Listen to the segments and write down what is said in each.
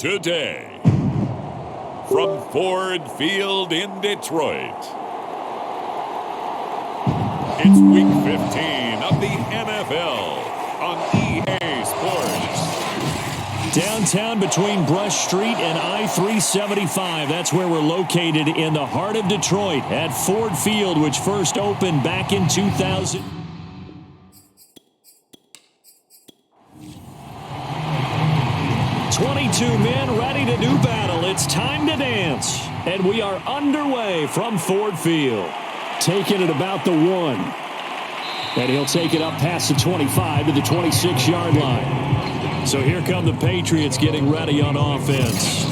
Today, from Ford Field in Detroit, it's Week 15 of the NFL on EA Sports. Downtown between Brush Street and I-375. That's where we're located in the heart of Detroit at Ford Field, which first opened back in 2000. Two men ready to do battle. It's time to dance. And we are underway from Ford Field. Taking it about the 1. And he'll take it up past the 25 to the 26-yard line. So here come the Patriots getting ready on offense.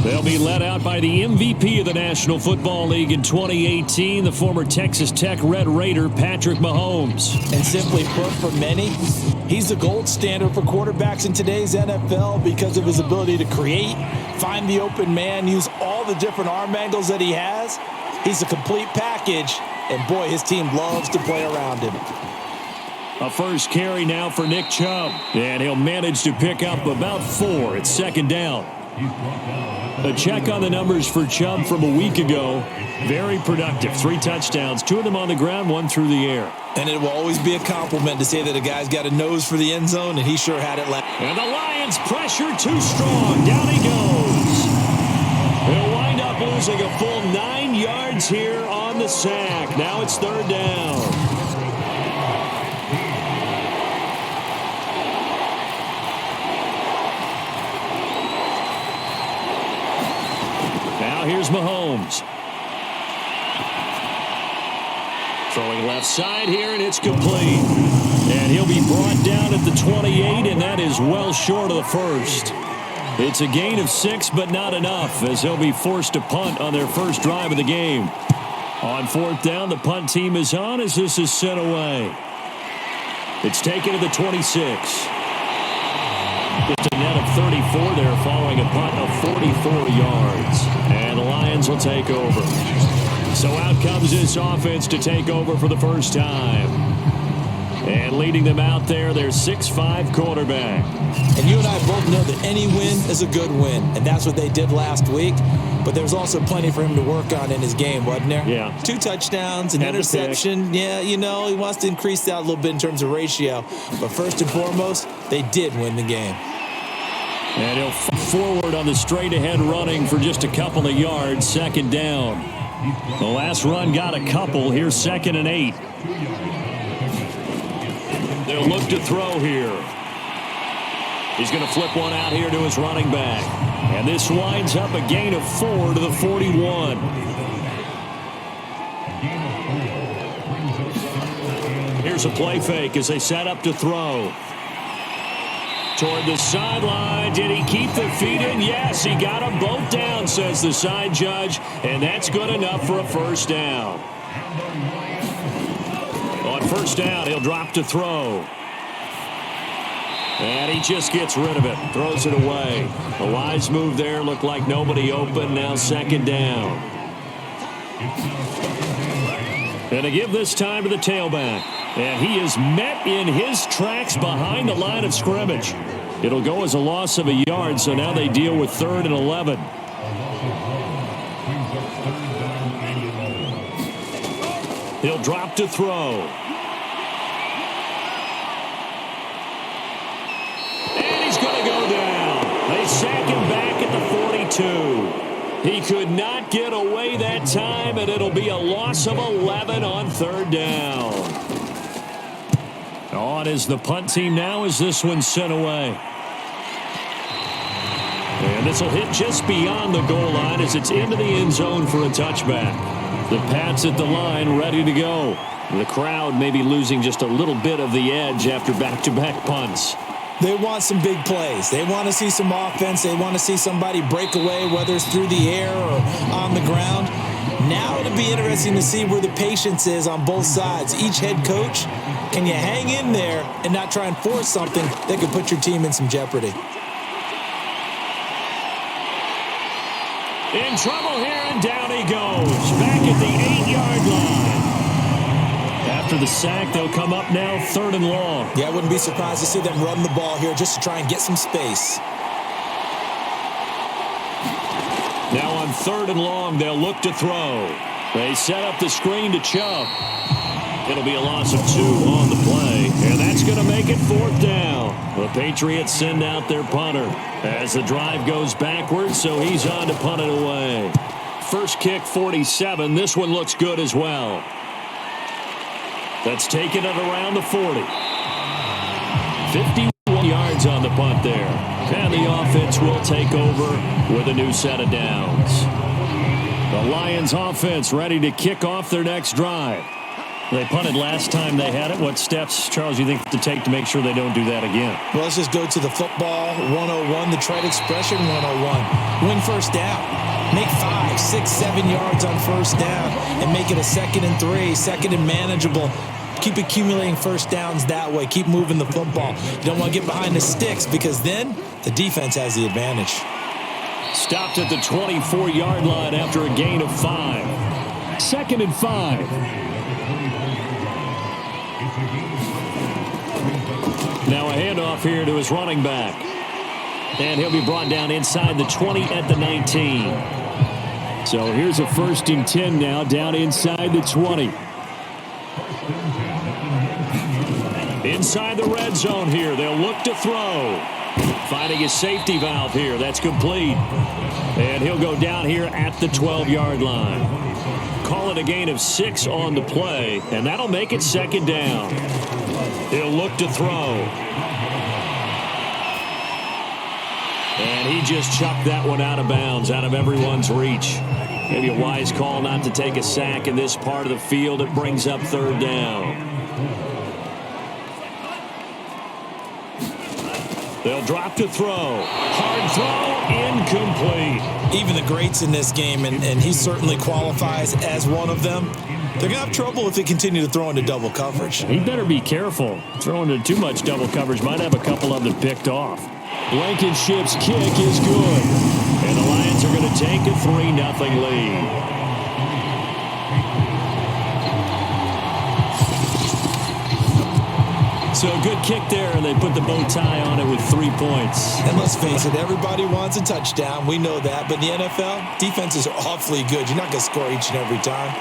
They'll be led out by the MVP of the National Football League in 2018, the former Texas Tech Red Raider, Patrick Mahomes. And simply put, for many, he's the gold standard for quarterbacks in today's NFL because of his ability to create, find the open man, use all the different arm angles that he has. He's a complete package, and boy, his team loves to play around him. A first carry now for Nick Chubb, and he'll manage to pick up about 4 at second down. A check on the numbers for Chubb from a week ago. Very productive. 3 touchdowns, 2 of them on the ground, 1 through the air. And it will always be a compliment to say that a guy's got a nose for the end zone, and he sure had it last. And the Lions pressure too strong. Down he goes. He'll wind up losing a full 9 yards here on the sack. Now it's third down. Here's Mahomes. Throwing left side here, and it's complete. And he'll be brought down at the 28, and that is well short of the first. It's a gain of 6, but not enough, as he'll be forced to punt on their first drive of the game. On fourth down, the punt team is on as this is sent away. It's taken to the 26. Just a net of 34 there following a punt of 44 yards. And the Lions will take over. So out comes this offense to take over for the first time. And leading them out there, their 6'5" quarterback. And you and I both know that any win is a good win. And that's what they did last week. But there's also plenty for him to work on in his game, wasn't there? Yeah. 2 touchdowns, an interception. Yeah, you know, he wants to increase that a little bit in terms of ratio. But first and foremost, they did win the game. And he'll forward on the straight-ahead running for just a couple of yards, second down. The last run got a couple. Here's 2nd and 8. They'll look to throw here. He's going to flip one out here to his running back. And this winds up a gain of 4 to the 41. Here's a play fake as they set up to throw. Toward the sideline. Did he keep the feet in? Yes, he got them both down, says the side judge. And that's good enough for a first down. On first down, he'll drop to throw. And he just gets rid of it. Throws it away. A wise move there. Looked like nobody open. Now second down. And to give this time to the tailback. And he is met in his tracks behind the line of scrimmage. It'll go as a loss of a yard, so now they deal with 3rd and 11. He'll drop to throw. And he's going to go down. They sack him back at the 42. He could not get away that time, and it'll be a loss of 11 on 3rd down. On is the punt team now as this one's sent away. And this will hit just beyond the goal line as it's into the end zone for a touchback. The Pats at the line ready to go. The crowd may be losing just a little bit of the edge after back-to-back punts. They want some big plays. They want to see some offense. They want to see somebody break away, whether it's through the air or on the ground. Now it'll be interesting to see where the patience is on both sides. Each head coach, can you hang in there and not try and force something that could put your team in some jeopardy? In trouble here, and down he goes. Back at the 8-yard line. After the sack, they'll come up now 3rd and long. Yeah, I wouldn't be surprised to see them run the ball here just to try and get some space. third and long. They'll look to throw. They set up the screen to Chubb. It'll be a loss of 2 on the play, and that's going to make it 4th down. The Patriots send out their punter as the drive goes backwards, so he's on to punt it away. First kick, 47. This one looks good as well. That's taken it around the 40. 51 yards on the punt there. And the offense will take over with a new set of downs. The Lions offense ready to kick off their next drive. They punted last time they had it. What steps, Charles, you think to take to make sure they don't do that again? Well, let's just go to the football 101, the trite expression 101. Win first down. Make 5, 6, 7 yards on first down and make it a 2nd and 3, 2nd and manageable. Keep accumulating first downs that way. Keep moving the football. You don't want to get behind the sticks because then the defense has the advantage. Stopped at the 24-yard line after a gain of 5. 2nd and 5. Now a handoff here to his running back. And he'll be brought down inside the 20 at the 19. So here's a 1st and 10 now, down inside the 20. Inside the red zone here. They'll look to throw. Finding his safety valve here. That's complete. And he'll go down here at the 12-yard line. Call it a gain of 6 on the play, and that'll make it 2nd down. He'll look to throw. And he just chucked that one out of bounds, out of everyone's reach. Maybe a wise call not to take a sack in this part of the field. It brings up 3rd down. They'll drop to throw. Hard throw, incomplete. Even the greats in this game, and he certainly qualifies as one of them, they're going to have trouble if they continue to throw into double coverage. He better be careful. Throwing into too much double coverage might have a couple of them picked off. Blankenship's kick is good. And the Lions are going to take a 3-0 lead. So a good kick there, and they put the bow tie on it with 3 points. And let's face it, everybody wants a touchdown. We know that. But in the NFL, defenses are awfully good. You're not going to score each and every time.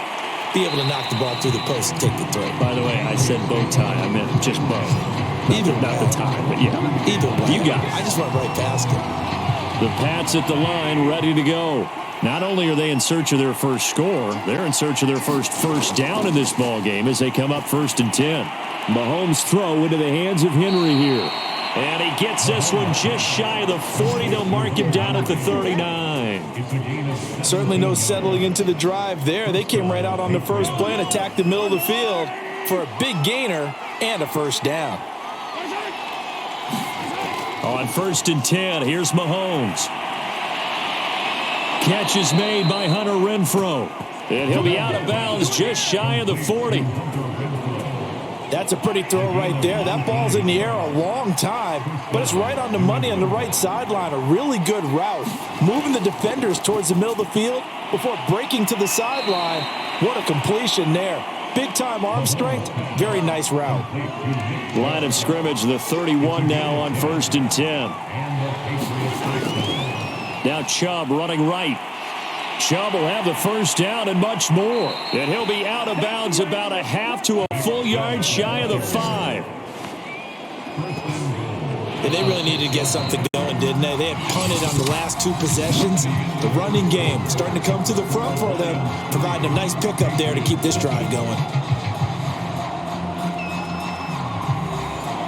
Be able to knock the ball through the post and take the throw. By the way, I said bow tie. I meant just bow. Either way. Not the tie, but yeah. Either way. You got it. I just went right past it. The Pats at the line, ready to go. Not only are they in search of their first score, they're in search of their first down in this ball game as they come up 1st and 10. Mahomes' throw into the hands of Henry here. And he gets this one just shy of the 40. They'll mark him down at the 39. Certainly no settling into the drive there. They came right out on the first play and attacked the middle of the field for a big gainer and a first down. On 1st and 10, here's Mahomes. Catch is made by Hunter Renfrow. And he'll be out of bounds just shy of the 40. That's a pretty throw right there. That ball's in the air a long time, but it's right on the money on the right sideline. A really good route. Moving the defenders towards the middle of the field before breaking to the sideline. What a completion there. Big-time arm strength. Very nice route. Line of scrimmage, the 31 now on 1st and 10. Now Chubb running right. Chubb will have the first down and much more. And he'll be out of bounds about a half to a full yard shy of the 5. And they really needed to get something going, didn't they? They had punted on the last 2 possessions. The running game starting to come to the front for them, providing a nice pickup there to keep this drive going.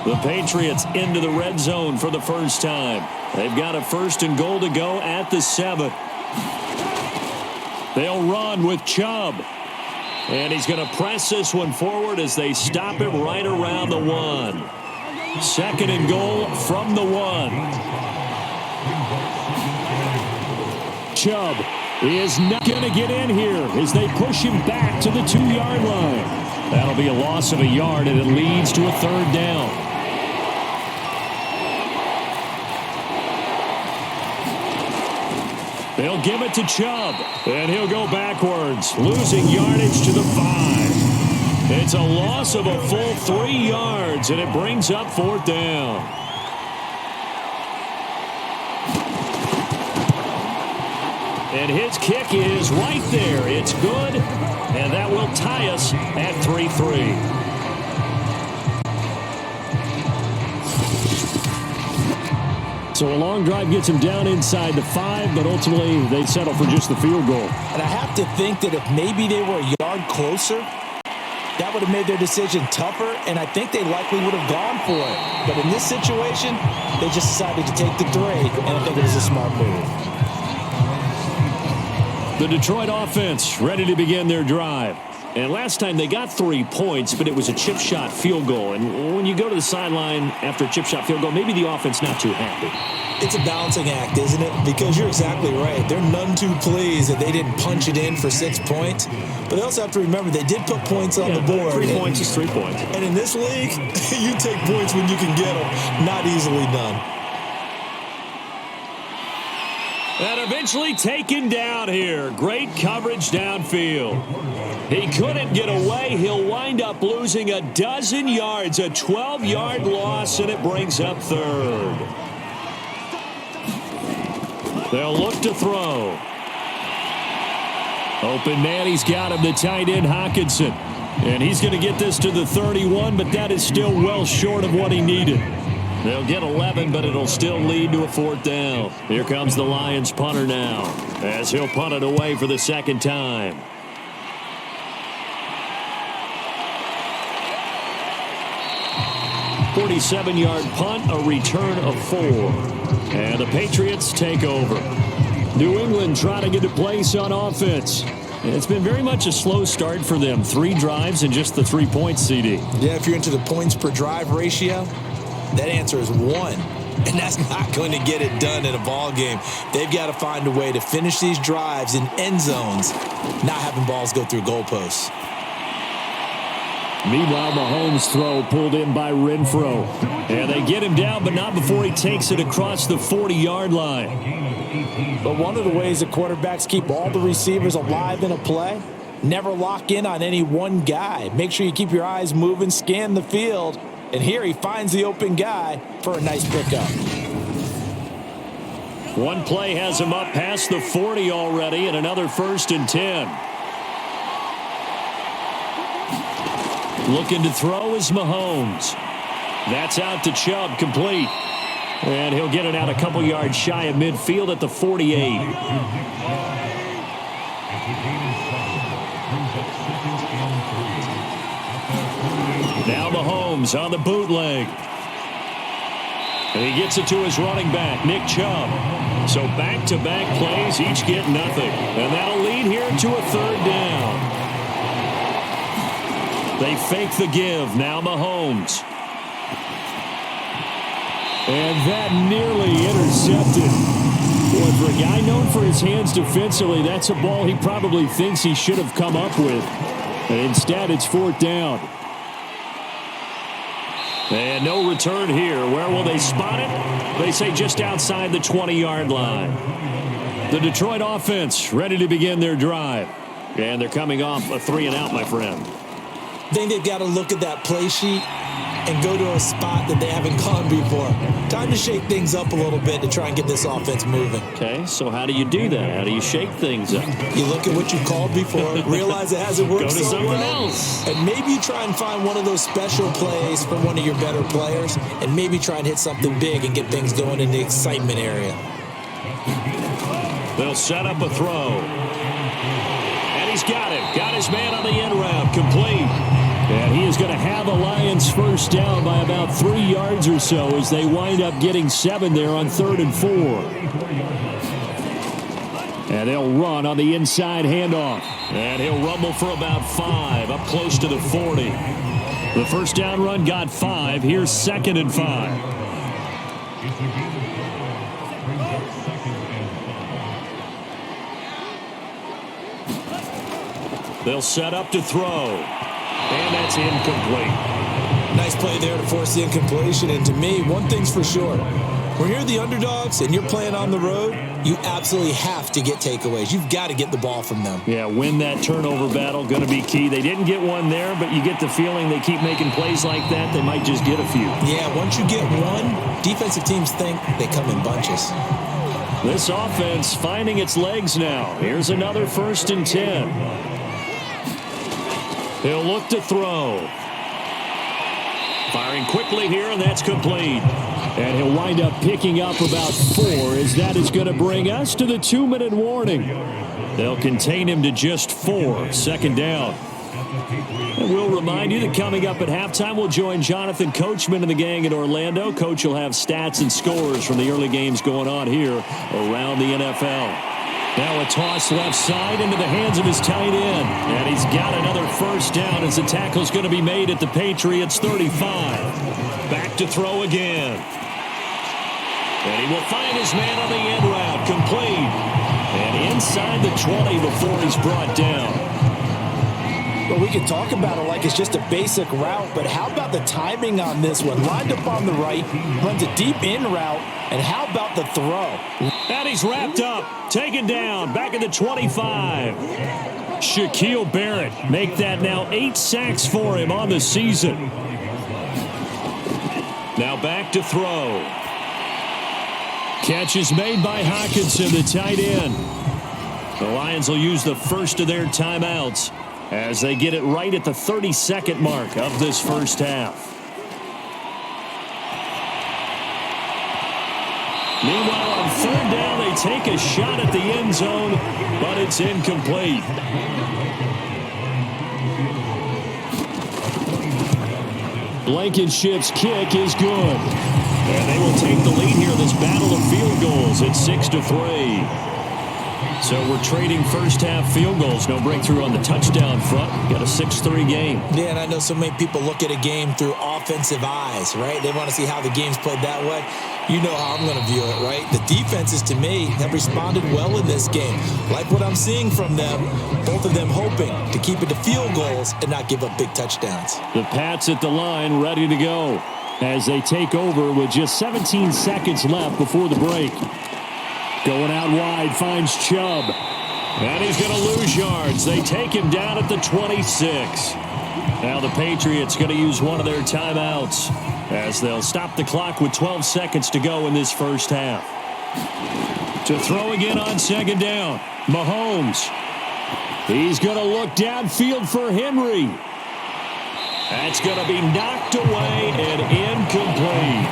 The Patriots into the red zone for the first time. They've got a 1st and goal to go at the 7. They'll run with Chubb. And he's going to press this one forward as they stop him right around the 1. 2nd and goal from the 1. Chubb is not going to get in here as they push him back to the 2-yard line. That'll be a loss of a yard, and it leads to a 3rd down. They'll give it to Chubb, and he'll go backwards, losing yardage to the 5. It's a loss of a full 3 yards, and it brings up 4th down. And his kick is right there. It's good, and that will tie us at 3-3. So a long drive gets him down inside the 5, but ultimately they settle for just the field goal. And I have to think that if maybe they were a yard closer, that would have made their decision tougher, and I think they likely would have gone for it. But in this situation, they just decided to take the 3, and I think it was a smart move. The Detroit offense ready to begin their drive. And last time they got 3 points, but it was a chip shot field goal. And when you go to the sideline after a chip shot field goal, maybe the offense not too happy. It's a balancing act, isn't it? Because you're exactly right. They're none too pleased that they didn't punch it in for 6 points. But they also have to remember they did put points on the board. 3 points is 3 points. And in this league, you take points when you can get them. Not easily done. And eventually taken down here. Great coverage downfield. He couldn't get away. He'll wind up losing a dozen yards, a 12-yard loss, and it brings up third. They'll look to throw. Open man, he's got him, the tight end, Hockenson. And he's going to get this to the 31, but that is still well short of what he needed. They'll get 11, but it'll still lead to a 4th down. Here comes the Lions punter now, as he'll punt it away for the second time. .47-yard punt, a return of 4. And the Patriots take over. New England trying to get a place on offense. And it's been very much a slow start for them. 3 drives and just the 3 points, CD. Yeah, if you're into the points per drive ratio, that answer is 1. And that's not going to get it done in a ball game. They've got to find a way to finish these drives in end zones, not having balls go through goalposts. Meanwhile, Mahomes' throw pulled in by Renfro. And they get him down, but not before he takes it across the 40-yard line. But one of the ways that quarterbacks keep all the receivers alive in a play, never lock in on any one guy. Make sure you keep your eyes moving, scan the field. And here he finds the open guy for a nice pickup. One play has him up past the 40 already, and another 1st and 10. Looking to throw is Mahomes. That's out to Chubb, complete. And he'll get it out a couple yards shy of midfield at the 48. Now Mahomes on the bootleg. And he gets it to his running back, Nick Chubb. So back-to-back plays, each get nothing. And that'll lead here to a 3rd down. They fake the give. Now Mahomes. And that nearly intercepted. Boy, for a guy known for his hands defensively, that's a ball he probably thinks he should have come up with. And instead, it's 4th down. And no return here. Where will they spot it? They say just outside the 20-yard line. The Detroit offense ready to begin their drive. And they're coming off a 3-and-out, my friend. I think they've got to look at that play sheet and go to a spot that they haven't gone before. Time to shake things up a little bit to try and get this offense moving. Okay, so how do you do that? How do you shake things up? You look at what you called before, realize it hasn't worked so well. Go to something else. And maybe you try and find one of those special plays from one of your better players, and maybe try and hit something big and get things going in the excitement area. They'll set up a throw. And he's got it. Got his man on the end route. Complete. And he is going to have a Lions 1st down by about 3 yards or so as they wind up getting 7 there on 3rd and 4. And they'll run on the inside handoff. And he'll rumble for about 5 up close to the 40. The 1st down run got 5. Here's 2nd and 5. They'll set up to throw. And that's incomplete. Nice play there to force the incompletion. And to me, one thing's for sure. When you're the underdogs and you're playing on the road, you absolutely have to get takeaways. You've got to get the ball from them. Yeah, win that turnover battle, going to be key. They didn't get one there, but you get the feeling they keep making plays like that, they might just get a few. Yeah, once you get one, defensive teams think they come in bunches. This offense finding its legs now. Here's another 1st and 10. He'll look to throw. Firing quickly here, and that's complete. And he'll wind up picking up about 4, as that is going to bring us to the 2-minute warning. They'll contain him to just 4. 2nd down. And we'll remind you that coming up at halftime, we'll join Jonathan Coachman and the gang in Orlando. Coach will have stats and scores from the early games going on here around the NFL. Now a toss left side into the hands of his tight end. And he's got another 1st down as the tackle's going to be made at the Patriots 35. Back to throw again. And he will find his man on the end route, complete. And inside the 20 before he's brought down. Well, we can talk about it like it's just a basic route, but how about the timing on this one? Lined up on the right, runs a deep in route, and how about the throw? And he's wrapped up, taken down, back at the 25. Shaquille Barrett make that now 8 sacks for him on the season. Now back to throw. Catch is made by Hawkinson, the tight end. The Lions will use the first of their timeouts as they get it right at the 32nd mark of this first half. Meanwhile, on 3rd down, they take a shot at the end zone, but it's incomplete. Blankenship's kick is good. And they will take the lead here in this battle of field goals at 6-3. So we're trading first half field goals. No breakthrough on the touchdown front. Got a 6-3 game. Yeah, and I know so many people look at a game through offensive eyes, right? They want to see how the game's played that way. You know how I'm going to view it, right? The defenses, to me, have responded well in this game. Like what I'm seeing from them, both of them hoping to keep it to field goals and not give up big touchdowns. The Pats at the line ready to go as they take over with just 17 seconds left before the break. Going out wide, finds Chubb. And he's going to lose yards. They take him down at the 26. Now the Patriots going to use one of their timeouts as they'll stop the clock with 12 seconds to go in this first half. To throw again on 2nd down, Mahomes. He's going to look downfield for Henry. That's going to be knocked away and incomplete.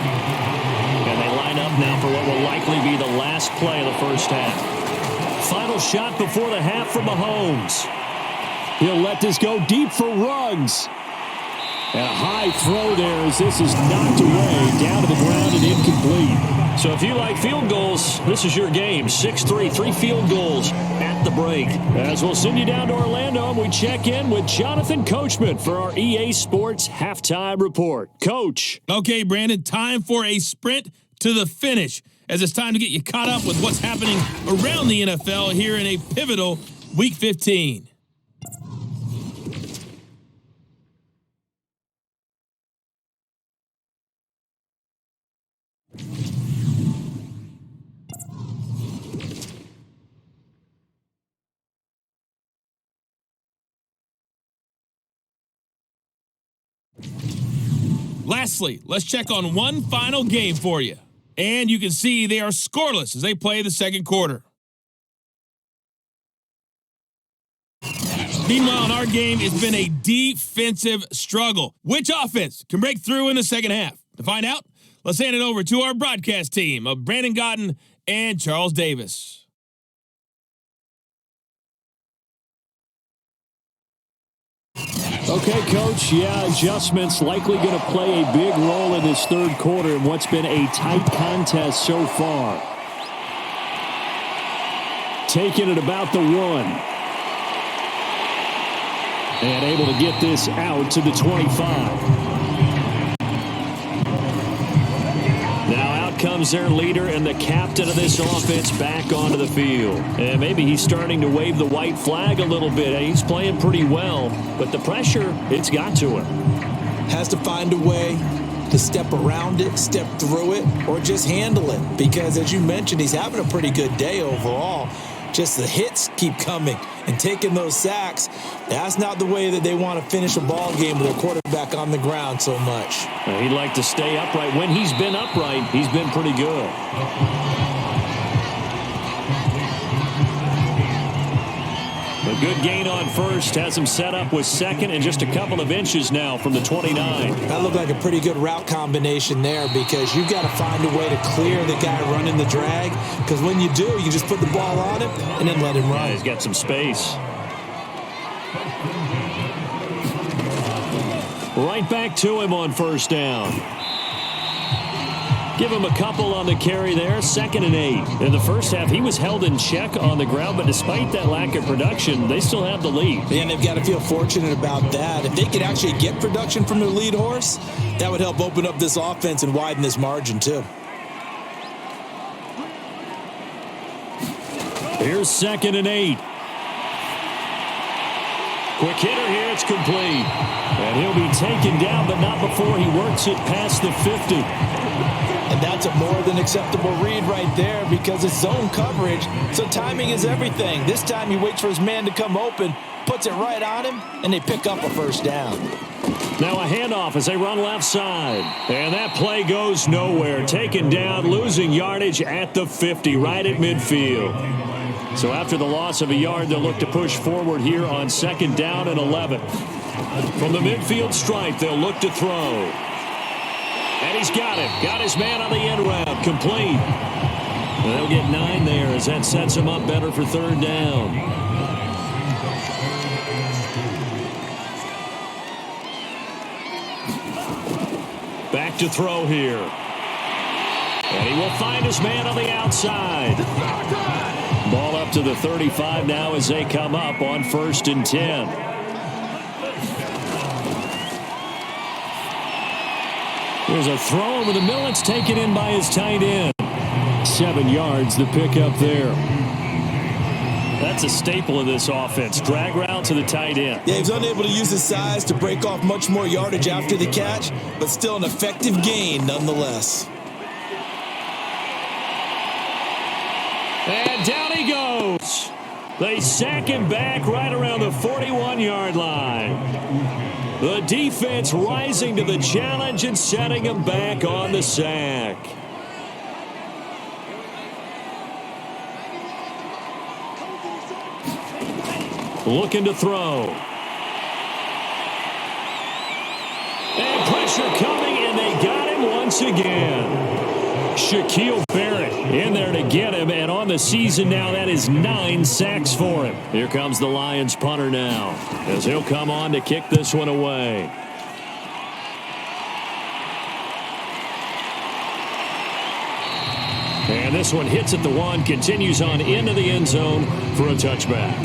And they line up now for what will likely be the last play of the first half. Final shot before the half for Mahomes. He'll let this go deep for Ruggs. And a high throw there as this is knocked away, down to the ground and incomplete. So if you like field goals, this is your game. 6-3, 3 field goals at the break. As we'll send you down to Orlando and we check in with Jonathan Coachman for our EA Sports Halftime Report. Coach. Okay, Brandon, time for a sprint to the finish as it's time to get you caught up with what's happening around the NFL here in a pivotal Week 15. Lastly, let's check on one final game for you. And you can see they are scoreless as they play the second quarter. Meanwhile, in our game, it's been a defensive struggle. Which offense can break through in the second half? To find out, let's hand it over to our broadcast team of Brandon Godden and Charles Davis. Okay, Coach, adjustments likely going to play a big role in this third quarter in what's been a tight contest so far. Taking it about the 1. And able to get this out to the 25. Now out comes their leader and the captain of this offense back onto the field. And maybe he's starting to wave the white flag a little bit. He's playing pretty well, but the pressure, it's got to him. Has to find a way to step around it, step through it, or just handle it. Because as you mentioned, he's having a pretty good day overall. Just the hits keep coming and taking those sacks. That's not the way that they want to finish a ball game with their quarterback on the ground so much. He'd like to stay upright. When he's been upright, he's been pretty good. good gain on first. Has him set up with second and just a couple of inches now from the 29. That looked like a pretty good route combination there because you've got to find a way to clear the guy running the drag, because when you do, you just put the ball on him and then let him run. Yeah, he's got some space. Right back to him on first down. Give him a couple on the carry there, 2nd and 8. In the first half, he was held in check on the ground, but despite that lack of production, they still have the lead. And they've got to feel fortunate about that. If they could actually get production from their lead horse, that would help open up this offense and widen this margin too. Here's 2nd and 8. Quick hitter here, it's complete. And he'll be taken down, but not before he works it past the 50. And that's a more than acceptable read right there because it's zone coverage, so timing is everything. This time he waits for his man to come open, puts it right on him, and they pick up a first down. Now a handoff as they run left side. And that play goes nowhere. Taken down, losing yardage at the 50, right at midfield. So after the loss of a yard, they'll look to push forward here on 2nd down and 11. From the midfield stripe, they'll look to throw. And he's got it. Got his man on the end route. Complete. And they'll get 9 there as that sets him up better for 3rd down. Back to throw here. And he will find his man on the outside. Ball up to the 35 now as they come up on 1st and 10. There's a throw over the middle. It's taken in by his tight end. 7 yards, the pickup there. That's a staple of this offense. Drag route to the tight end. Yeah, he's unable to use his size to break off much more yardage after the catch, but still an effective gain nonetheless. And down he goes. They sack him back right around the 41-yard line. The defense rising to the challenge and setting him back on the sack. Looking to throw. And pressure coming, and they got him once again. Shaquille Barrett in there to get him, and on the season now, that is 9 sacks for him. Here comes the Lions punter now, as he'll come on to kick this one away. And this one hits at the 1, continues on into the end zone for a touchback.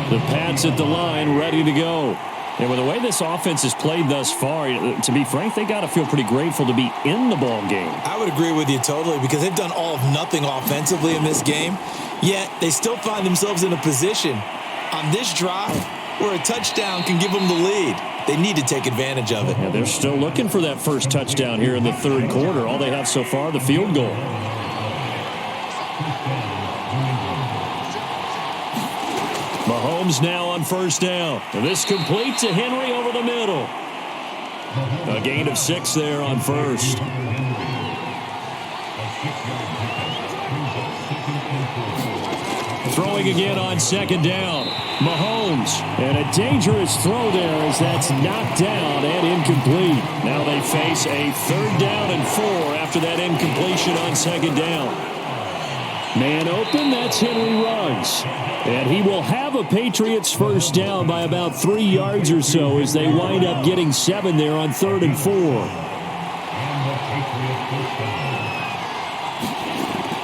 The Pats at the line, ready to go. And with the way this offense has played thus far, to be frank, they got to feel pretty grateful to be in the ball game. I would agree with you totally because they've done all of nothing offensively in this game, yet they still find themselves in a position on this drive where a touchdown can give them the lead. They need to take advantage of it. Yeah, they're still looking for that first touchdown here in the 3rd quarter. All they have so far, the field goal. Mahomes now on 1st down. And this complete to Henry over the middle. A gain of 6 there on 1st. Throwing again on 2nd down. Mahomes. And a dangerous throw there as that's knocked down and incomplete. Now they face a 3rd down and 4 after that incompletion on 2nd down. Man open, that's Henry Ruggs. And he will have a Patriots first down by about 3 yards or so as they wind up getting 7 there on 3rd and 4.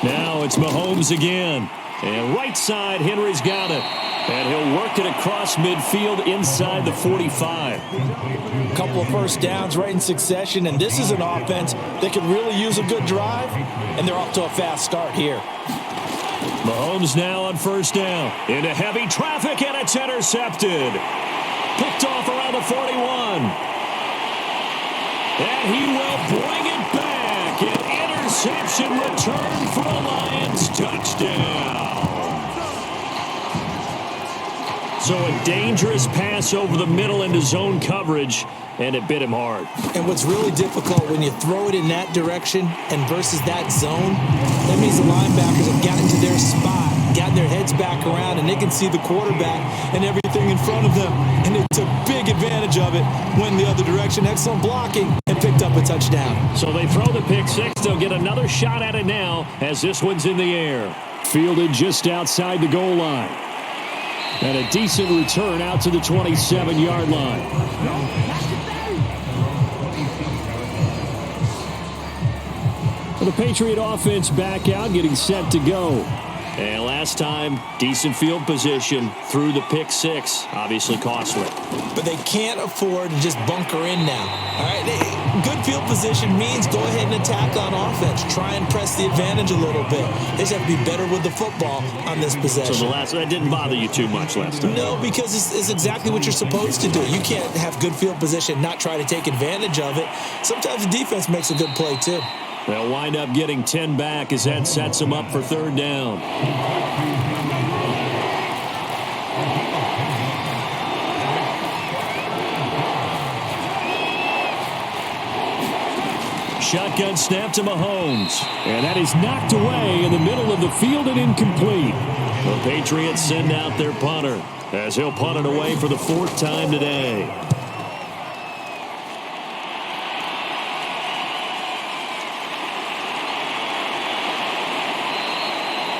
Now it's Mahomes again. And right side, Henry's got it. And he'll work it across midfield inside the 45. A couple of first downs right in succession, and this is an offense that could really use a good drive, and they're off to a fast start here. Mahomes now on 1st down. Into heavy traffic, and it's intercepted. Picked off around the 41. And he will bring it back. An interception return for a Lions touchdown. So a dangerous pass over the middle into zone coverage, and it bit him hard. And what's really difficult when you throw it in that direction and versus that zone, that means the linebackers have gotten to their spot gotten their heads back around, and they can see the quarterback and everything in front of them. And they took big advantage of it, went the other direction, excellent blocking, and picked up a touchdown. So they throw the pick six. They'll get another shot at it now as this one's in the air. Fielded just outside the goal line. And a decent return out to the 27-yard line. The Patriot offense back out, getting set to go. And last time, decent field position through the pick six. Obviously costly. But they can't afford to just bunker in now. All right, good field position means go ahead and attack on offense. Try and press the advantage a little bit. They just have to be better with the football on this possession. So that didn't bother you too much last time? No, because it's exactly what you're supposed to do. You can't have good field position, not try to take advantage of it. Sometimes the defense makes a good play too. They'll wind up getting 10 back as that sets them up for third down. Shotgun snap to Mahomes. And that is knocked away in the middle of the field and incomplete. The Patriots send out their punter as he'll punt it away for the fourth time today.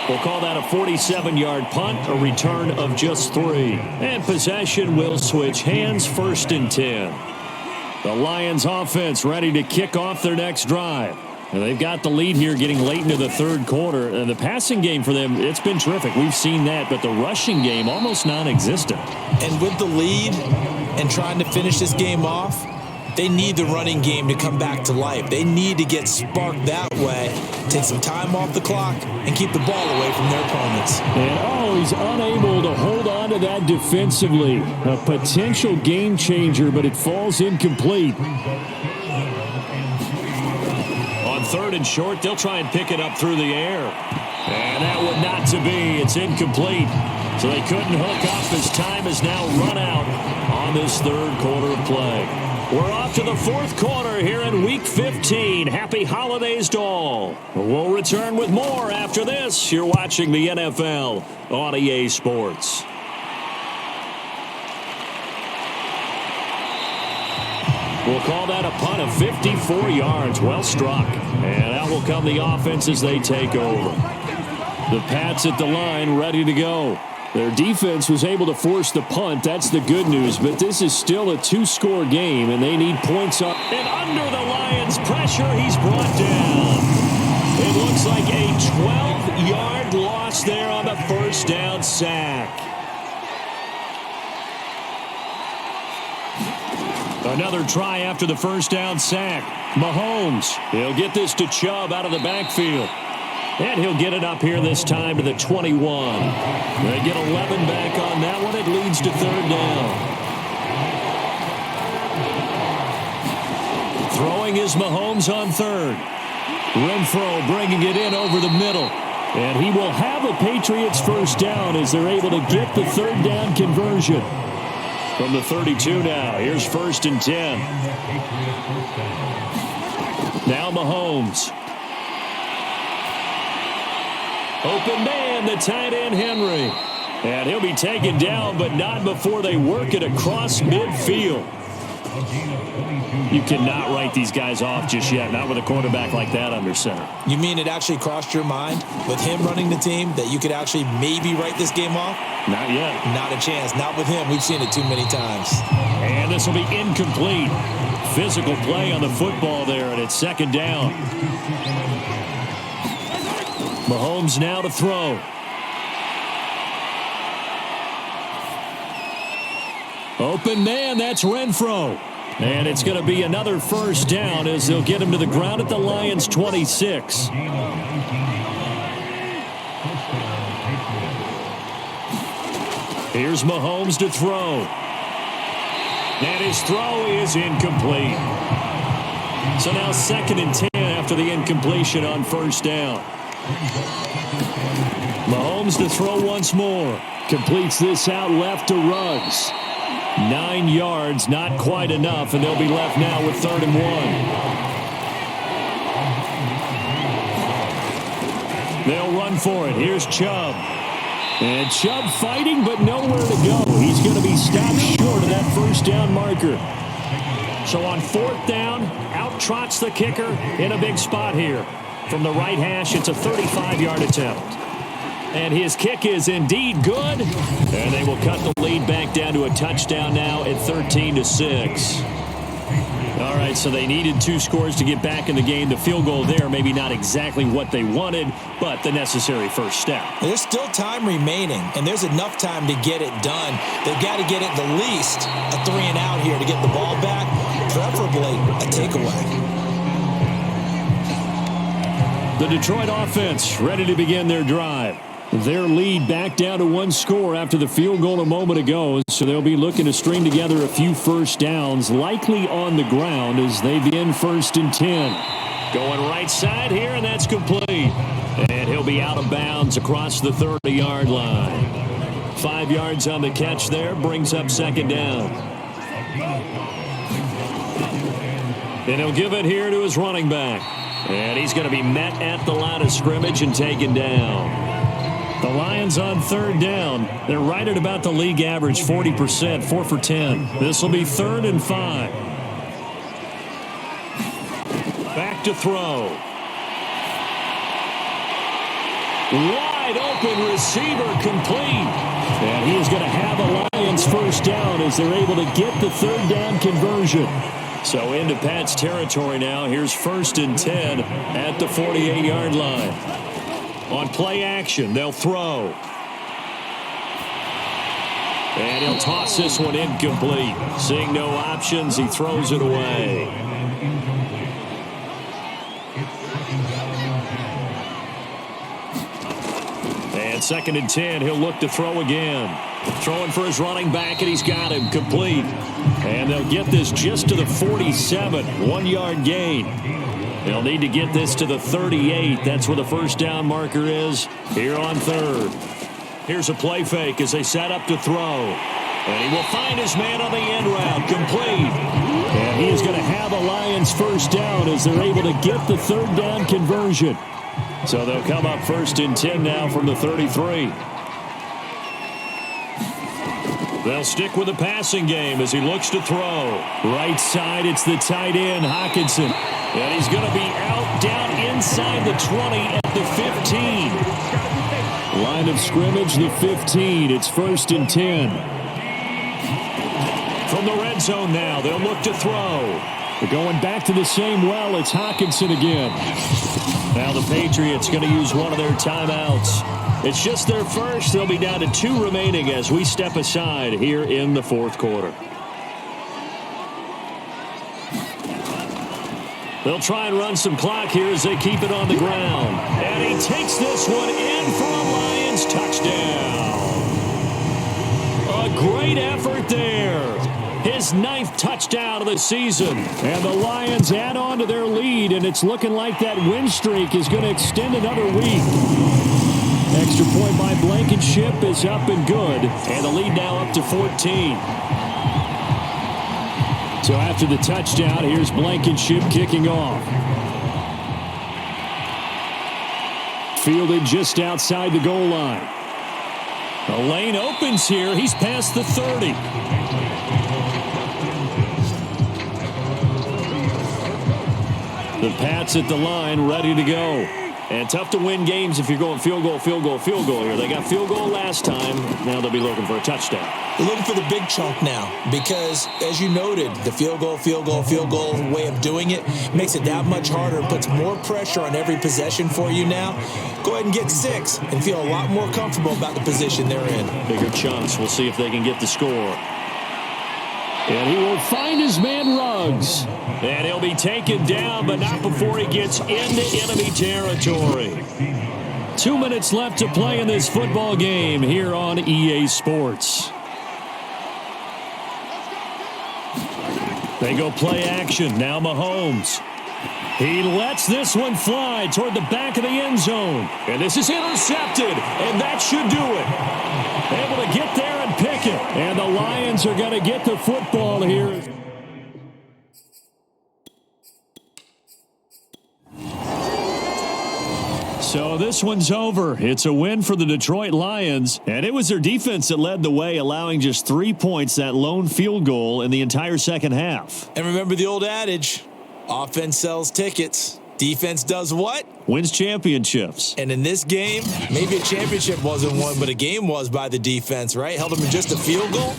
We'll call that a 47-yard punt, a return of just 3. And possession will switch hands, 1st and 10. The Lions offense ready to kick off their next drive. And they've got the lead here getting late into the third quarter. And the passing game for them, it's been terrific. We've seen that, but the rushing game almost non-existent. And with the lead and trying to finish this game off, they need the running game to come back to life. They need to get sparked that way, take some time off the clock, and keep the ball away from their opponents. And he's unable to hold on to that defensively. A potential game changer, but it falls incomplete. On 3rd and short, they'll try and pick it up through the air. And that one not to be. It's incomplete. So they couldn't hook up as time is now run out on this third quarter of play. We're off to the fourth quarter here in Week 15. Happy holidays to all. We'll return with more after this. You're watching the NFL on EA Sports. We'll call that a punt of 54 yards. Well struck. And out will come the offense as they take over. The Pats at the line ready to go. Their defense was able to force the punt. That's the good news. But this is still a 2-score game, and they need points up. And under the Lions' pressure, he's brought down. It looks like a 12-yard loss there on the first down sack. Another try after the first down sack. Mahomes, he'll get this to Chubb out of the backfield. And he'll get it up here this time to the 21. They get 11 back on that one. It leads to third down. Throwing is Mahomes on third. Renfro bringing it in over the middle. And he will have a Patriots first down as they're able to get the third down conversion. From the 32 now. Here's 1st and 10. Now Mahomes. Open man, the tight end, Henry. And he'll be taken down, but not before they work it across midfield. You cannot write these guys off just yet, not with a quarterback like that under center. You mean it actually crossed your mind with him running the team that you could actually maybe write this game off? Not yet. Not a chance. Not with him. We've seen it too many times. And this will be incomplete. Physical play on the football there, and it's 2nd down. Mahomes now to throw. Open man, that's Renfro. And it's going to be another first down as they'll get him to the ground at the Lions' 26. Here's Mahomes to throw. And his throw is incomplete. So now 2nd and 10 after the incompletion on first down. Mahomes to throw once more. Completes this out left to Ruggs. 9 yards, not quite enough, and they'll be left now with 3rd and 1. They'll run for it. Here's Chubb. And Chubb fighting, but nowhere to go. He's going to be stopped short of that first down marker. So on fourth down, out trots the kicker in a big spot here. From the right hash, it's a 35-yard attempt. And his kick is indeed good. And they will cut the lead back down to a touchdown now at 13-6. All right, so they needed 2 scores to get back in the game. The field goal there, maybe not exactly what they wanted, but the necessary first step. There's still time remaining, and there's enough time to get it done. They've got to get at the least a 3-and-out here to get the ball back, preferably a takeaway. The Detroit offense ready to begin their drive. Their lead back down to 1 score after the field goal a moment ago, so they'll be looking to string together a few first downs, likely on the ground as they begin 1st and 10. Going right side here, and that's complete. And he'll be out of bounds across the 30-yard line. 5 yards on the catch there, brings up 2nd down. And he'll give it here to his running back. And he's going to be met at the line of scrimmage and taken down. The Lions on 3rd down. They're right at about the league average, 40%, 4 for 10. This will be 3rd and 5. Back to throw. Wide open receiver complete. And he is going to have a Lions first down as they're able to get the 3rd down conversion. So into Pat's territory now. Here's 1st and 10 at the 48-yard line. On play action, they'll throw. And he'll toss this one incomplete. Seeing no options, he throws it away. And 2nd and 10, he'll look to throw again. Throwing for his running back, and he's got him complete. And they'll get this just to the 47, 1-yard gain. They'll need to get this to the 38. That's where the first down marker is here on 3rd. Here's a play fake as they set up to throw. And he will find his man on the end route, complete. And he is going to have a Lions first down as they're able to get the 3rd down conversion. So they'll come up 1st and 10 now from the 33. They'll stick with the passing game as he looks to throw. Right side, it's the tight end, Hockenson. And he's going to be out down inside the 20 at the 15. Line of scrimmage, the 15. It's 1st and 10. From the red zone now, they'll look to throw. They're going back to the same well. It's Hockenson again. Now the Patriots going to use one of their timeouts. It's just their first. They'll be down to 2 remaining as we step aside here in the 4th quarter. They'll try and run some clock here as they keep it on the ground. And he takes this one in for a Lions touchdown. A great effort there. His 9th touchdown of the season. And the Lions add on to their lead, and it's looking like that win streak is going to extend another week. Extra point by Blankenship is up and good. And the lead now up to 14. So after the touchdown, here's Blankenship kicking off. Fielded just outside the goal line. The lane opens here. He's past the 30. The Pats at the line, ready to go. And tough to win games if you're going field goal here. They got field goal last time. Now they'll be looking for a touchdown. They're looking for the big chunk now because, as you noted, the field goal way of doing it makes it that much harder. It puts more pressure on every possession for you now. Go ahead and get 6 and feel a lot more comfortable about the position they're in. Bigger chunks. We'll see if they can get the score. And he will find his man Ruggs. And he'll be taken down, but not before he gets into enemy territory. 2 minutes left to play in this football game here on EA Sports. They go play action. Now Mahomes. He lets this one fly toward the back of the end zone. And this is intercepted, and that should do it. Able to get there and pick it. And the Lions are going to get the football here. So this one's over. It's a win for the Detroit Lions, and it was their defense that led the way, allowing just 3 points, that lone field goal in the entire second half. And remember the old adage, offense sells tickets. Defense does what? Wins championships. And in this game, maybe a championship wasn't won, but a game was by the defense, right? Held them in just a field goal.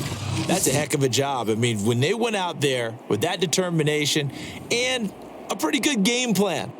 That's a heck of a job. I mean, when they went out there with that determination and a pretty good game plan.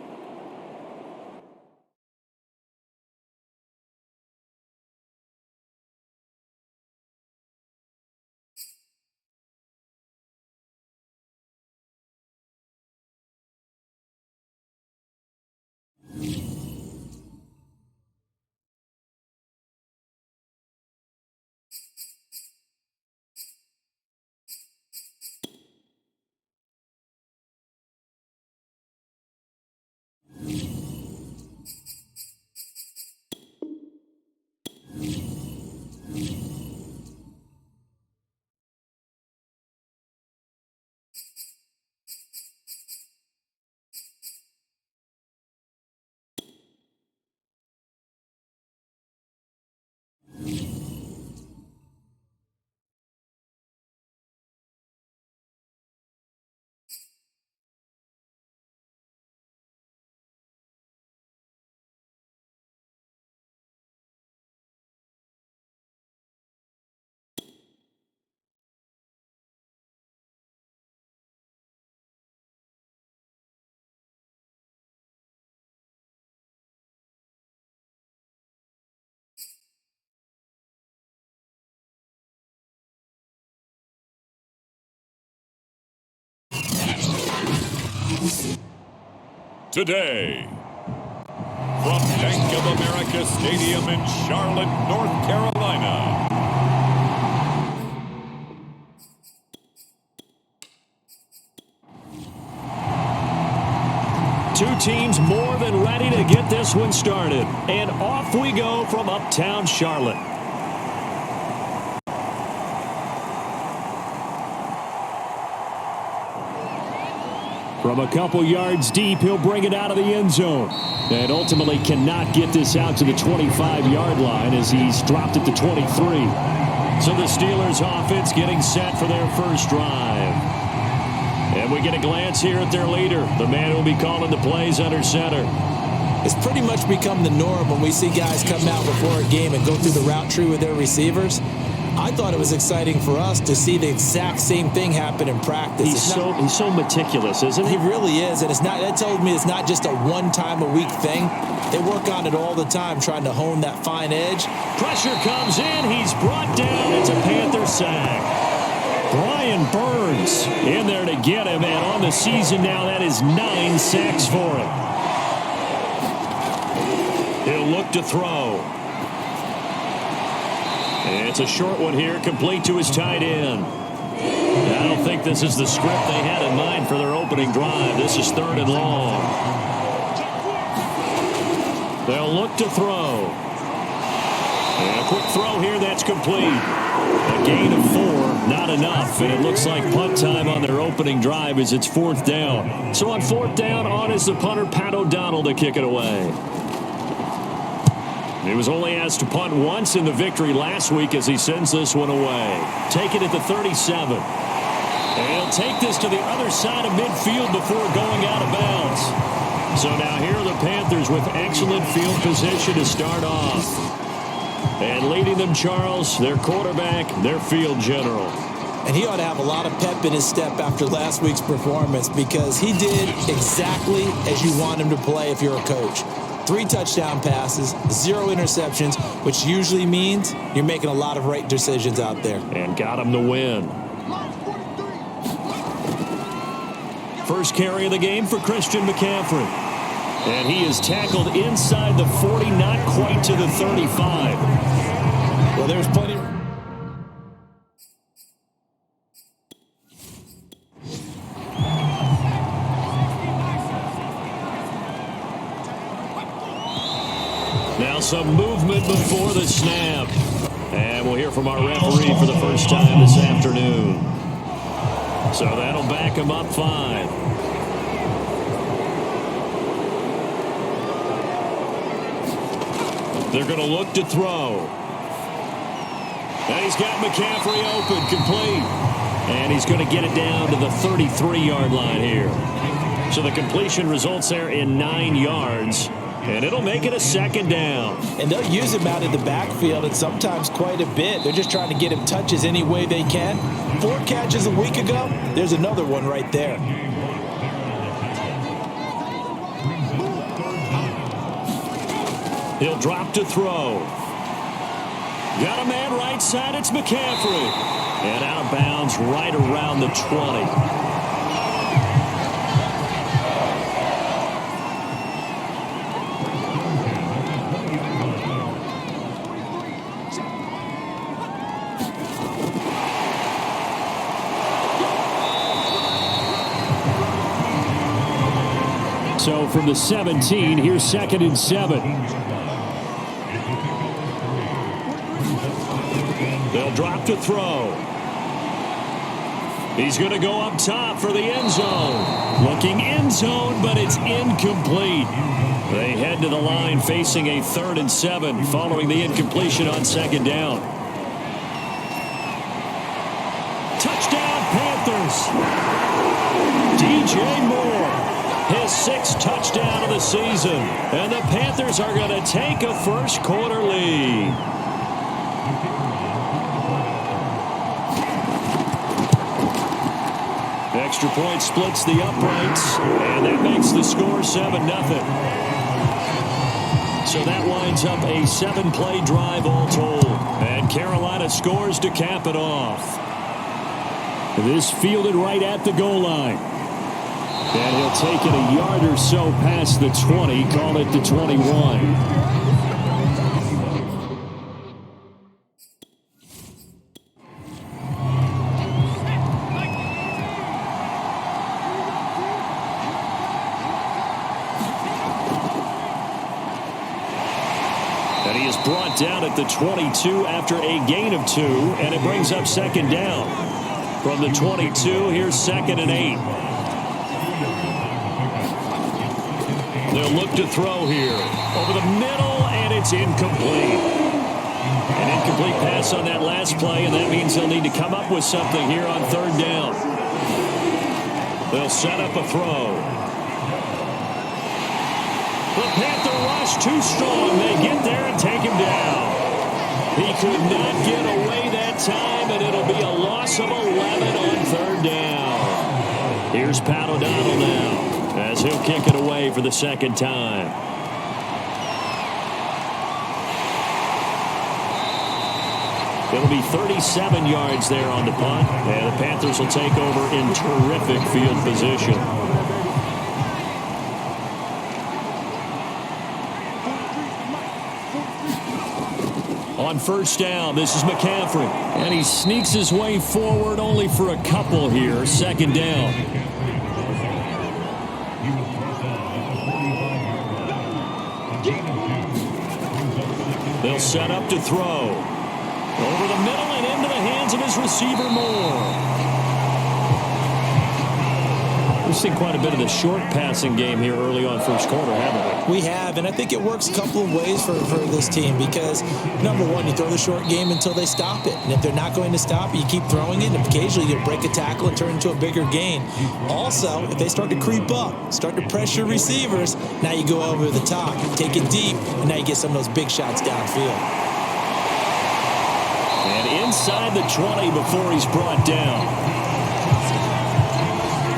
Today, from Bank of America Stadium in Charlotte, North Carolina. Two teams more than ready to get this one started. And off we go from uptown Charlotte. From a couple yards deep, he'll bring it out of the end zone. And ultimately cannot get this out to the 25-yard line as he's dropped it to 23. So the Steelers offense getting set for their first drive. And we get a glance here at their leader, the man who will be calling the plays under center. It's pretty much become the norm when we see guys come out before a game and go through the route tree with their receivers. I thought it was exciting for us to see the exact same thing happen in practice. He's so meticulous, isn't he? He really is, and that tells me it's not just a one-time-a-week thing. They work on it all the time, trying to hone that fine edge. Pressure comes in. He's brought down. It's a Panther sack. Brian Burns in there to get him, and on the season now, that is 9 sacks for him. He'll look to throw. It's a short one here, complete to his tight end. I don't think this is the script they had in mind for their opening drive. This is 3rd and long. They'll look to throw. And a quick throw here, that's complete. A gain of 4, not enough, and it looks like punt time on their opening drive as it's 4th down. So on 4th down, on is the punter, Pat O'Donnell, to kick it away. He was only asked to punt once in the victory last week as he sends this one away. Take it at the 37. And he'll take this to the other side of midfield before going out of bounds. So now here are the Panthers with excellent field position to start off. And leading them, Charles, their quarterback, their field general. And he ought to have a lot of pep in his step after last week's performance because he did exactly as you want him to play if you're a coach. 3 touchdown passes, 0 interceptions, which usually means you're making a lot of right decisions out there. And got him the win. First carry of the game for Christian McCaffrey. And he is tackled inside the 40, not quite to the 35. Well, there's plenty. Now some movement before the snap. And we'll hear from our referee for the first time this afternoon. So that'll back him up 5. They're going to look to throw. And he's got McCaffrey open, complete. And he's going to get it down to the 33-yard line here. So the completion results there in 9 yards. And it'll make it a second down. And they'll use him out in the backfield, and sometimes quite a bit. They're just trying to get him touches any way they can. 4 catches a week ago. There's another one right there. He'll drop to throw. Got a man right side. It's McCaffrey. And out of bounds right around the 20. So from the 17, here's 2nd and 7. They'll drop to throw. He's going to go up top for the end zone. Looking end zone, but it's incomplete. They head to the line facing a 3rd and 7 following the incompletion on 2nd down. Touchdown, Panthers. DJ Moore. His 6th touchdown of the season. And the Panthers are going to take a first quarter lead. Extra point splits the uprights. And that makes the score 7-0. So that winds up a 7-play drive all told. And Carolina scores to cap it off. This fielded right at the goal line. And he'll take it a yard or so past the 20, call it the 21. And he is brought down at the 22 after a gain of 2, and it brings up 2nd down. From the 22, here's 2nd and 8. They'll look to throw here. Over the middle, and it's incomplete. An incomplete pass on that last play, and that means they'll need to come up with something here on 3rd down. They'll set up a throw. The Panther rush too strong. They get there and take him down. He could not get away that time, and it'll be a loss of 11 on 3rd down. Here's Pat O'Donnell now, as he'll kick it away for the 2nd time. It'll be 37 yards there on the punt, and the Panthers will take over in terrific field position. On 1st down, this is McCaffrey, and he sneaks his way forward only for a couple here. 2nd down. They'll set up to throw. Over the middle and into the hands of his receiver, Moore. We've seen quite a bit of the short passing game here early on 1st quarter, haven't we? We have, and I think it works a couple of ways for this team because, number one, you throw the short game until they stop it. And if they're not going to stop it, you keep throwing it, and occasionally you'll break a tackle and turn into a bigger gain. Also, if they start to creep up, start to pressure receivers, now you go over the top, take it deep, and now you get some of those big shots downfield. And inside the 20 before he's brought down.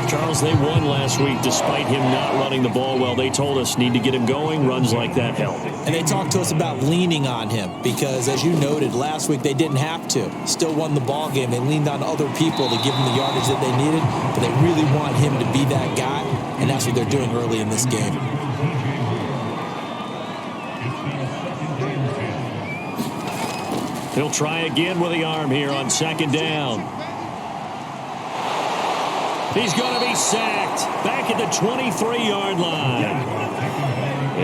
Charles, they won last week despite him not running the ball well. They told us need to get him going. Runs like that help. And they talked to us about leaning on him because, as you noted, last week they didn't have to. Still won the ball game. They leaned on other people to give them the yardage that they needed, but they really want him to be that guy, and that's what they're doing early in this game. He'll try again with the arm here on 2nd down. He's going to be sacked back at the 23-yard line.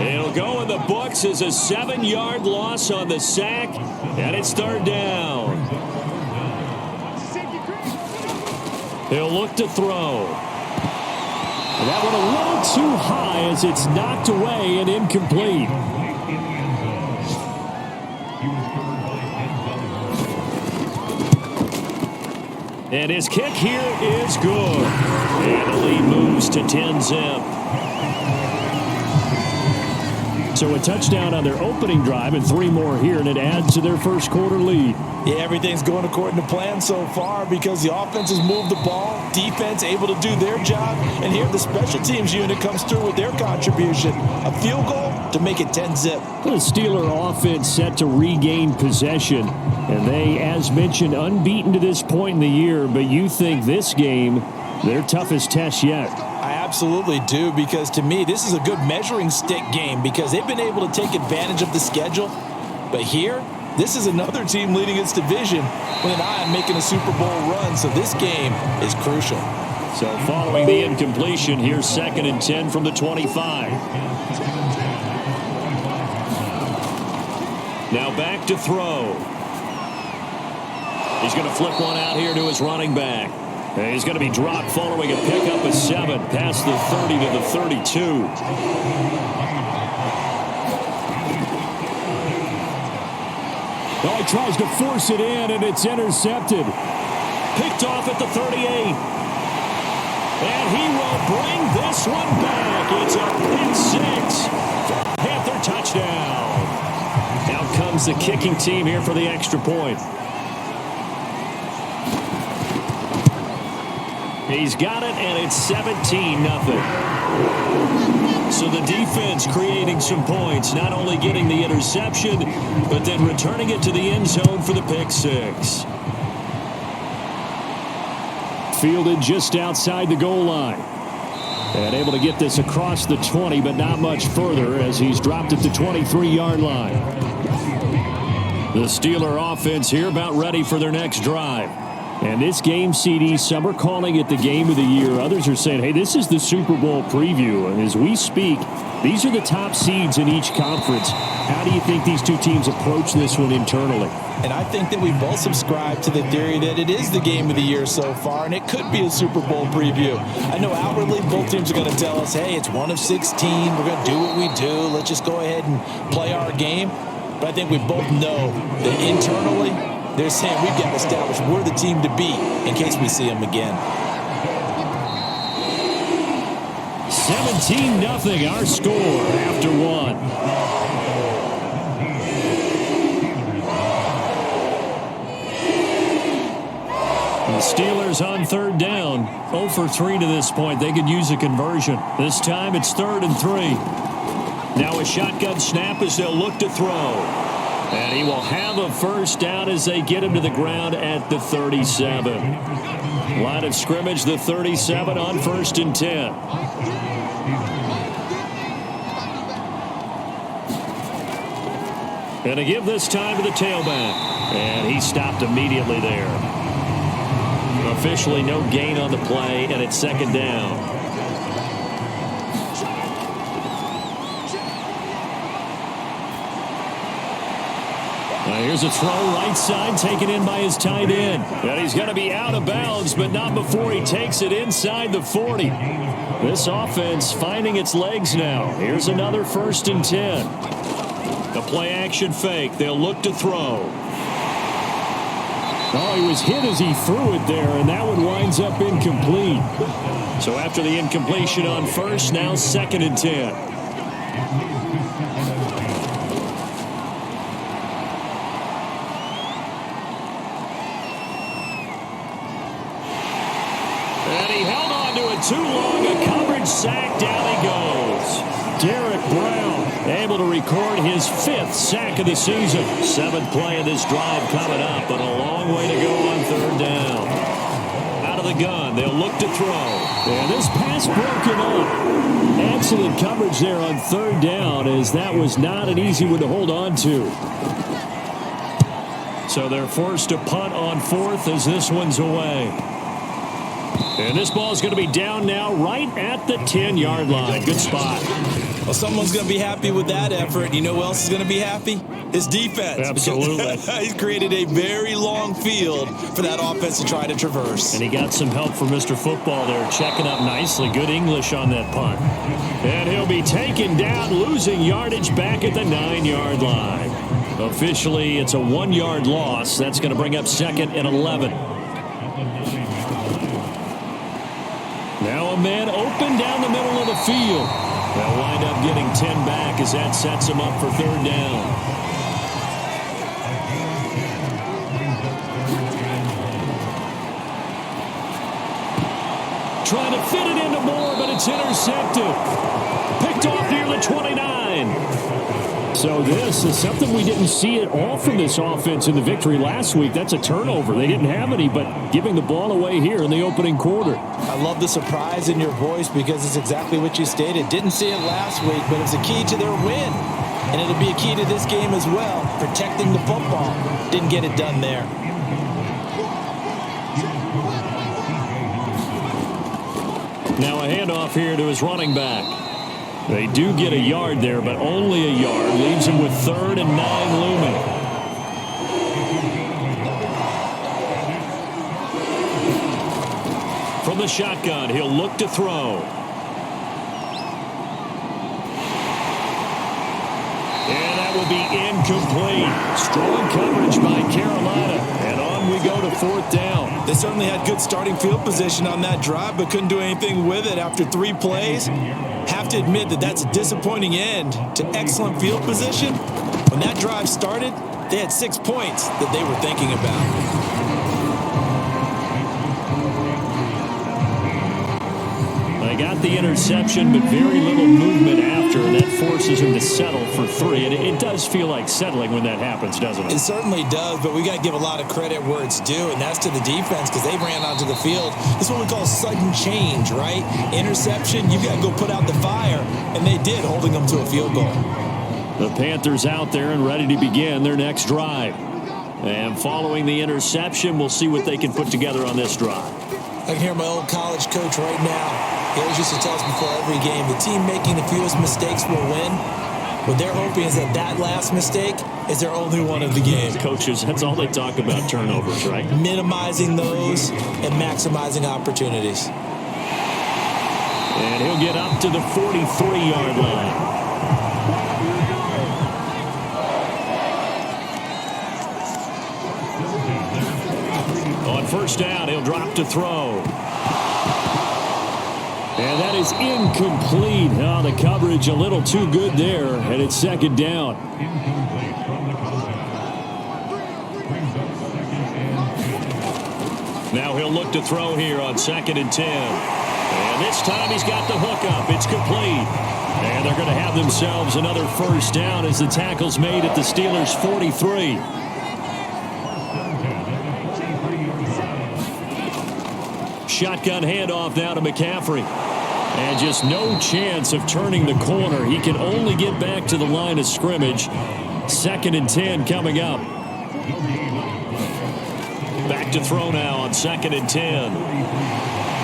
It'll go in the books as a 7-yard loss on the sack, and it's 3rd down. He'll look to throw. And that one a little too high as it's knocked away and incomplete. And his kick here is good. And the lead moves to 10-zip. So a touchdown on their opening drive and 3 more here, and it adds to their first quarter lead. Yeah, everything's going according to plan so far because the offense has moved the ball, defense able to do their job, and here the special teams unit comes through with their contribution. A field goal to make it 10-zip. The Steeler offense set to regain possession, and they, as mentioned, unbeaten to this point in the year, but you think this game, their toughest test yet. I absolutely do, because to me, this is a good measuring stick game because they've been able to take advantage of the schedule. But here, this is another team leading its division with an eye on making a Super Bowl run, so this game is crucial. So following the incompletion, here's 2nd and 10 from the 25. Now back to throw. He's going to flip one out here to his running back. And he's going to be dropped following a pickup of 7 past the 30 to the 32. Well, he tries to force it in, and it's intercepted. Picked off at the 38. And he will bring this one back. It's a pick 6. Panther touchdown. Now comes the kicking team here for the extra point. He's got it, and it's 17-0. So the defense creating some points, not only getting the interception, but then returning it to the end zone for the pick 6. Fielded just outside the goal line. And able to get this across the 20, but not much further as he's dropped at the 23-yard line. The Steeler offense here about ready for their next drive. And this game, CD, some are calling it the game of the year. Others are saying, hey, this is the Super Bowl preview. And as we speak, these are the top seeds in each conference. How do you think these two teams approach this one internally? And I think that we both subscribe to the theory that it is the game of the year so far, and it could be a Super Bowl preview. I know outwardly both teams are going to tell us, hey, it's 1 of 16. We're going to do what we do. Let's just go ahead and play our game. But I think we both know that internally, they're saying we've got to establish we're the team to beat in case we see them again. 17-0 our score after 1. The Steelers on 3rd down. 0 for 3 to this point. They could use a conversion. This time it's 3rd and 3. Now a shotgun snap as they'll look to throw. And he will have a first down as they get him to the ground at the 37. Line of scrimmage, the 37 on 1st and 10. And to give this time to the tailback. And he stopped immediately there. Officially no gain on the play, and it's 2nd down. Here's a throw right side taken in by his tight end. And he's going to be out of bounds, but not before he takes it inside the 40. This offense finding its legs now. Here's another 1st and 10. The play action fake. They'll look to throw. Oh, he was hit as he threw it there, and that one winds up incomplete. So after the incompletion on 1st, now 2nd and 10. Too long, a coverage sack, down he goes. Derek Brown able to record his 5th sack of the season. 7th play of this drive coming up, but a long way to go on 3rd down. Out of the gun, they'll look to throw. And this pass broken up. Excellent coverage there on 3rd down, as that was not an easy one to hold on to. So they're forced to punt on 4th as this one's away. And this ball is going to be down now right at the 10-yard line. Good spot. Well, someone's going to be happy with that effort. You know who else is going to be happy? His defense. Absolutely. He's created a very long field for that offense to try to traverse. And he got some help from Mr. Football there, checking up nicely. Good English on that punt. And he'll be taken down, losing yardage back at the 9-yard line. Officially, it's a 1-yard loss. That's going to bring up 2nd and 11. A man open down the middle of the field. They'll wind up getting 10 back as that sets them up for third down. Trying to fit it into Moore, but it's intercepted. Picked off near the 29. So this is something we didn't see at all from this offense in the victory last week. That's a turnover. They didn't have any, but giving the ball away here in the opening quarter. I love the surprise in your voice because it's exactly what you stated. Didn't see it last week, but it's a key to their win. And it'll be a key to this game as well, protecting the football. Didn't get it done there. Now a handoff here to his running back. They do get a yard there, but only a yard. Leaves him with 3rd and 9 looming. From the shotgun, he'll look to throw. And that will be incomplete. Strong coverage by Carolina. And on we go to 4th down. They certainly had good starting field position on that drive, but couldn't do anything with it after 3 plays. Have to admit that that's a disappointing end to excellent field position. When that drive started, they had 6 points that they were thinking about. They got the interception, but very little movement after, and that forces him to settle for 3. And it does feel like settling when that happens, doesn't it? It certainly does, but we got to give a lot of credit where it's due, and that's to the defense because they ran onto the field. This is what we call sudden change, right? Interception, you've got to go put out the fire, and they did, holding them to a field goal. The Panthers out there and ready to begin their next drive. And following the interception, we'll see what they can put together on this drive. I can hear my old college coach right now. He always used to tell us before every game, the team making the fewest mistakes will win. What they're hoping is that last mistake is their only one of the game. Coaches, that's all they talk about, turnovers, right? Minimizing those and maximizing opportunities. And he'll get up to the 43-yard line. On 1st down, he'll drop to throw. And that is incomplete. Oh, the coverage a little too good there, and it's 2nd down. Now he'll look to throw here on 2nd and 10. And this time he's got the hook up. It's complete. And they're going to have themselves another 1st down as the tackle's made at the Steelers' 43. Shotgun handoff now to McCaffrey. And just no chance of turning the corner. He can only get back to the line of scrimmage. 2nd and 10 coming up. Back to throw now on 2nd and 10.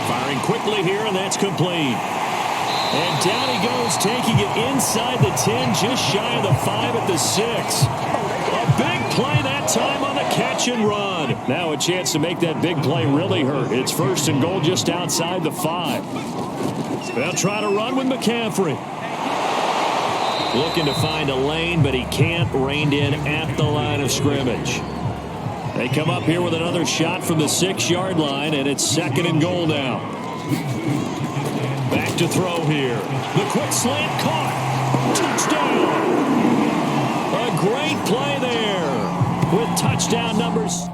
Firing quickly here, and that's complete. And down he goes, taking it inside the 10, just shy of the 5 at the 6. A big play that time on the catch and run. Now a chance to make that big play really hurt. It's 1st and goal just outside the 5. They'll try to run with McCaffrey. Looking to find a lane, but he can't. Reined in at the line of scrimmage. They come up here with another shot from the 6-yard line, and it's 2nd and goal now. Back to throw here. The quick slant caught. Touchdown. A great play there with touchdown numbers.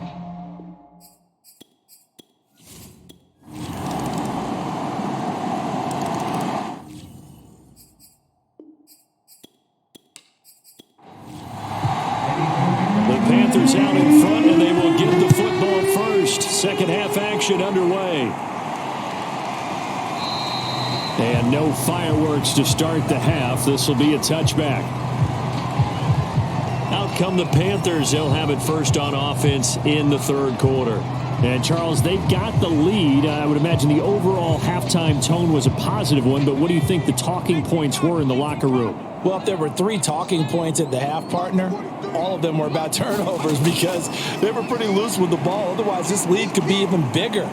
Panthers out in front, and they will get the football first. Second half action underway. And no fireworks to start the half. This will be a touchback. Out come the Panthers. They'll have it first on offense in the 3rd quarter. And, Charles, they've got the lead. I would imagine the overall halftime tone was a positive one, but what do you think the talking points were in the locker room? Well, if there were 3 talking points at the half, partner, all of them were about turnovers because they were pretty loose with the ball. Otherwise, this lead could be even bigger.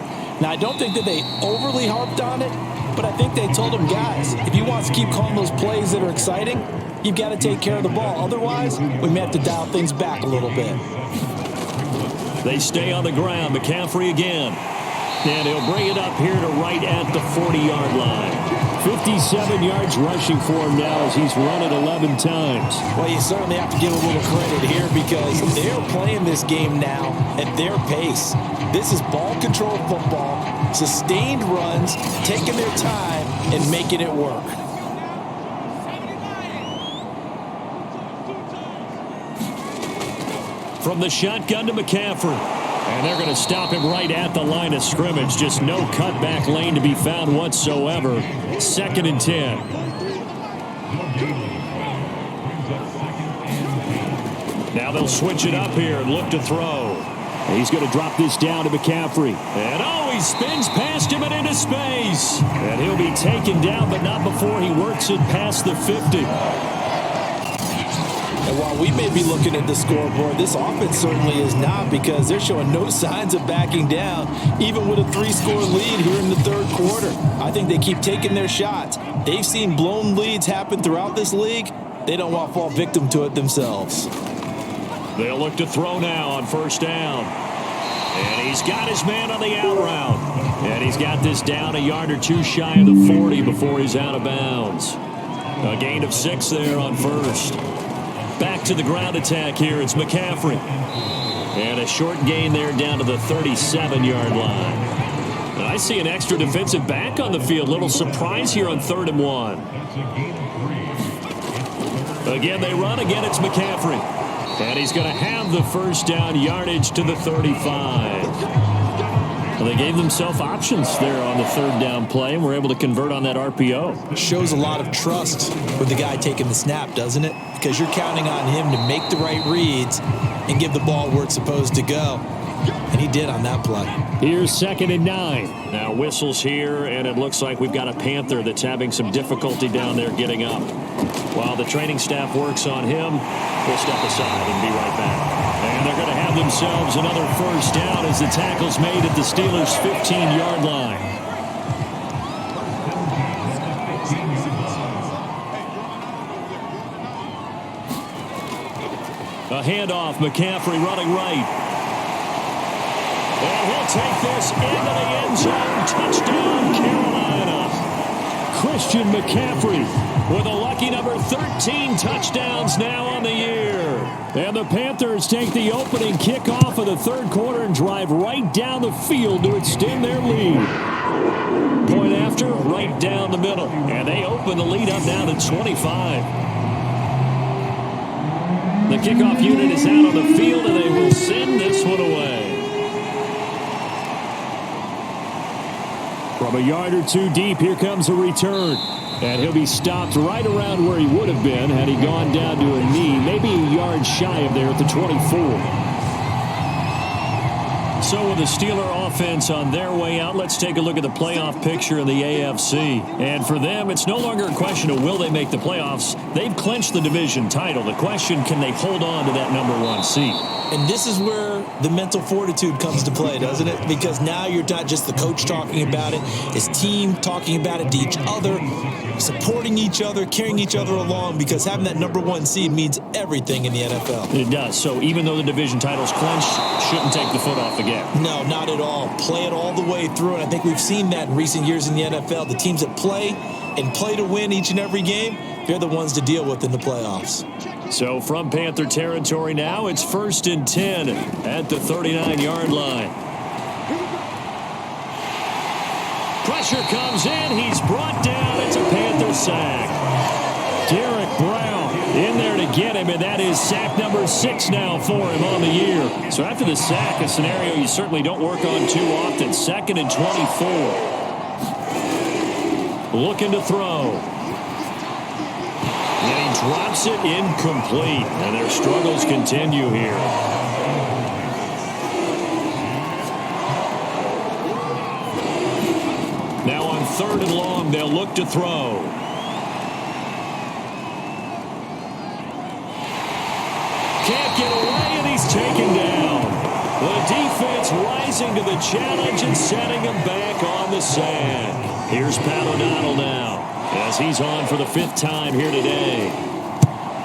Now, I don't think that they overly harped on it, but I think they told them, guys, if you want to keep calling those plays that are exciting, you've got to take care of the ball. Otherwise, we may have to dial things back a little bit. They stay on the ground. McCaffrey again. And he'll bring it up here to right at the 40-yard line. 57 yards rushing for him now as he's run it 11 times. Well, you certainly have to give a little credit here because they're playing this game now at their pace. This is ball control football, sustained runs, taking their time and making it work. From the shotgun to McCaffrey. And they're going to stop him right at the line of scrimmage. Just no cutback lane to be found whatsoever. 2nd and 10. Now they'll switch it up here and look to throw. He's going to drop this down to McCaffrey. And he spins past him and into space. And he'll be taken down, but not before he works it past the 50. And while we may be looking at the scoreboard, this offense certainly is not because they're showing no signs of backing down, even with a 3-score lead here in the third quarter. I think they keep taking their shots. They've seen blown leads happen throughout this league. They don't want to fall victim to it themselves. They'll look to throw now on 1st down. And he's got his man on the out route. And he's got this down a yard or two shy of the 40 before he's out of bounds. A gain of 6 there on 1st. Back to the ground attack here. It's McCaffrey. And a short gain there down to the 37-yard line. And I see an extra defensive back on the field. Little surprise here on 3rd and 1. Again, they run. Again, it's McCaffrey. And he's going to have the 1st down yardage to the 35. Well, they gave themselves options there on the 3rd down play and were able to convert on that RPO. Shows a lot of trust with the guy taking the snap, doesn't it? Because you're counting on him to make the right reads and give the ball where it's supposed to go. And he did on that play. Here's 2nd and 9. Now whistles here, and it looks like we've got a Panther that's having some difficulty down there getting up. While the training staff works on him, we'll step aside and be right back. And they're going to have themselves another 1st down as the tackle's made at the Steelers' 15-yard line. A handoff, McCaffrey running right. And he'll take this into the end zone. Touchdown, Carolina. Christian McCaffrey with a lucky number 13 touchdowns now on the year. And the Panthers take the opening kickoff of the 3rd quarter and drive right down the field to extend their lead. Point after, right down the middle. And they open the lead up now to 25. The kickoff unit is out on the field, and they will send this one away. From a yard or two deep, here comes a return. And he'll be stopped right around where he would have been had he gone down to a knee, maybe a yard shy of there at the 24. So with the Steeler offense on their way out, let's take a look at the playoff picture in the AFC. And for them, it's no longer a question of will they make the playoffs. They've clinched the division title. The question, can they hold on to that number 1 seed? And this is where the mental fortitude comes to play, doesn't it? Because now you're not just the coach talking about it, his team talking about it to each other, supporting each other, carrying each other along, because having that number 1 seed means everything in the NFL. It does. So even though the division title's clinched, shouldn't take the foot off the gas. No, not at all. Play it all the way through, and I think we've seen that in recent years in the NFL. The teams that play and play to win each and every game, they're the ones to deal with in the playoffs. So from Panther territory now, it's 1st and 10 at the 39-yard line. Pressure comes in. He's brought down. It's a Panther sack. Derek Brown in there to get him, and that is sack number 6 now for him on the year. So after the sack, a scenario you certainly don't work on too often. 2nd and 24. Looking to throw. And he drops it incomplete. And their struggles continue here. Now on 3rd and long, they'll look to throw. Can't get away, and he's taken down. The defense rising to the challenge and setting him back on the sack. Here's Pat O'Donnell now, as he's on for the 5th time here today.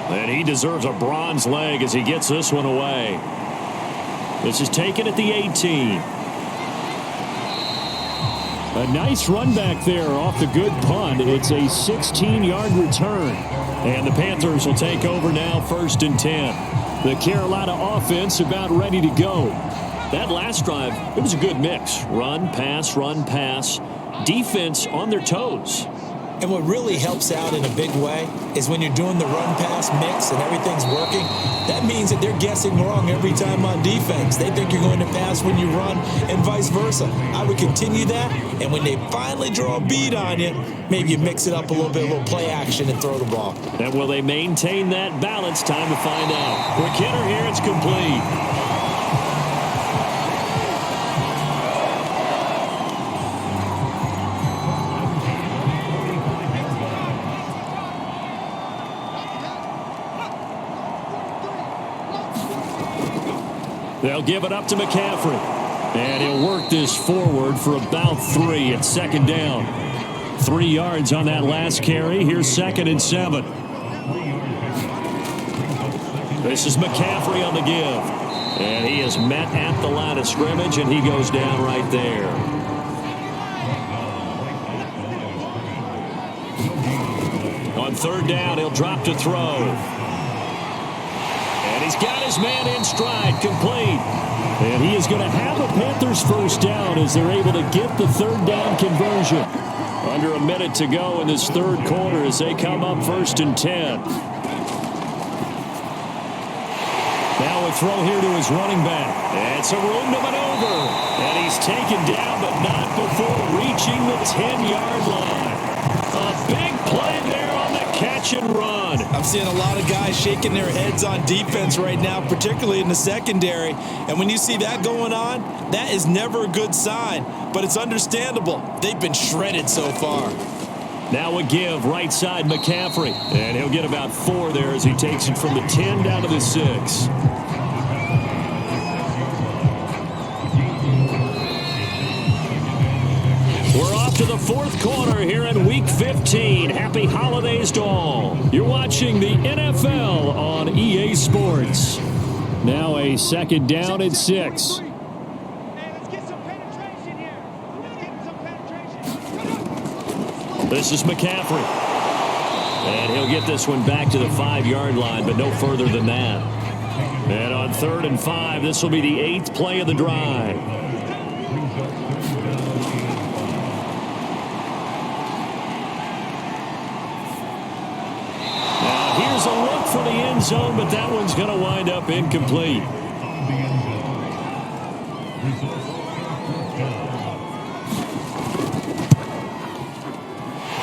And he deserves a bronze leg as he gets this one away. This is taken at the 18. A nice run back there off the good punt. It's a 16-yard return. And the Panthers will take over now, 1st and 10. The Carolina offense about ready to go. That last drive, it was a good mix. Run, pass, defense on their toes. And what really helps out in a big way is when you're doing the run-pass mix and everything's working, that means that they're guessing wrong every time on defense. They think you're going to pass when you run and vice versa. I would continue that, and when they finally draw a bead on you, maybe you mix it up a little bit, a little play action and throw the ball. And will they maintain that balance? Time to find out. Quick hitter here, it's complete. They'll give it up to McCaffrey. And he'll work this forward for about 3 at 2nd down. 3 yards on that last carry. Here's 2nd and 7. This is McCaffrey on the give. And he is met at the line of scrimmage, and he goes down right there. On 3rd down, he'll drop to throw. And he's got his man in stride, complete. And he is going to have a Panthers 1st down as they're able to get the 3rd down conversion. Under a minute to go in this 3rd quarter as they come up 1st and 10. Now a throw here to his running back. It's a room to maneuver. And he's taken down, but not before reaching the 10-yard line. A big play there on the catch and run. I'm seeing a lot of guys shaking their heads on defense right now, particularly in the secondary. And when you see that going on, that is never a good sign. But it's understandable. They've been shredded so far. Now a give right side McCaffrey. And he'll get about 4 there as he takes it from the 10 down to the 6. We're off to the 4th quarter here in Week 15. Happy holidays to all. You're watching the NFL on EA Sports. Now a 2nd down and 6. This is McCaffrey. And he'll get this one back to the 5-yard line, but no further than that. And on 3rd and 5, this will be the 8th play of the drive. Here's a look for the end zone, but that one's going to wind up incomplete.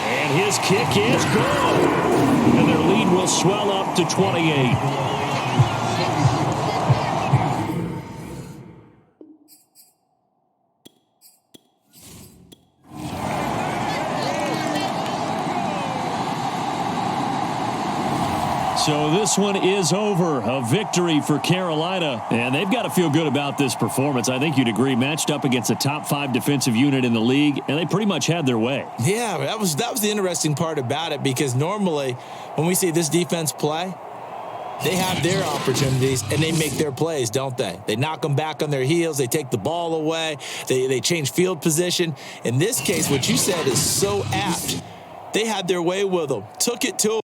And his kick is good. And their lead will swell up to 28. So this one is over. A victory for Carolina. And they've got to feel good about this performance. I think you'd agree. Matched up against a top 5 defensive unit in the league, and they pretty much had their way. Yeah, that was the interesting part about it, because normally when we see this defense play, they have their opportunities and they make their plays, don't they? They knock them back on their heels. They take the ball away. They change field position. In this case, what you said is so apt. They had their way with them. Took it to them.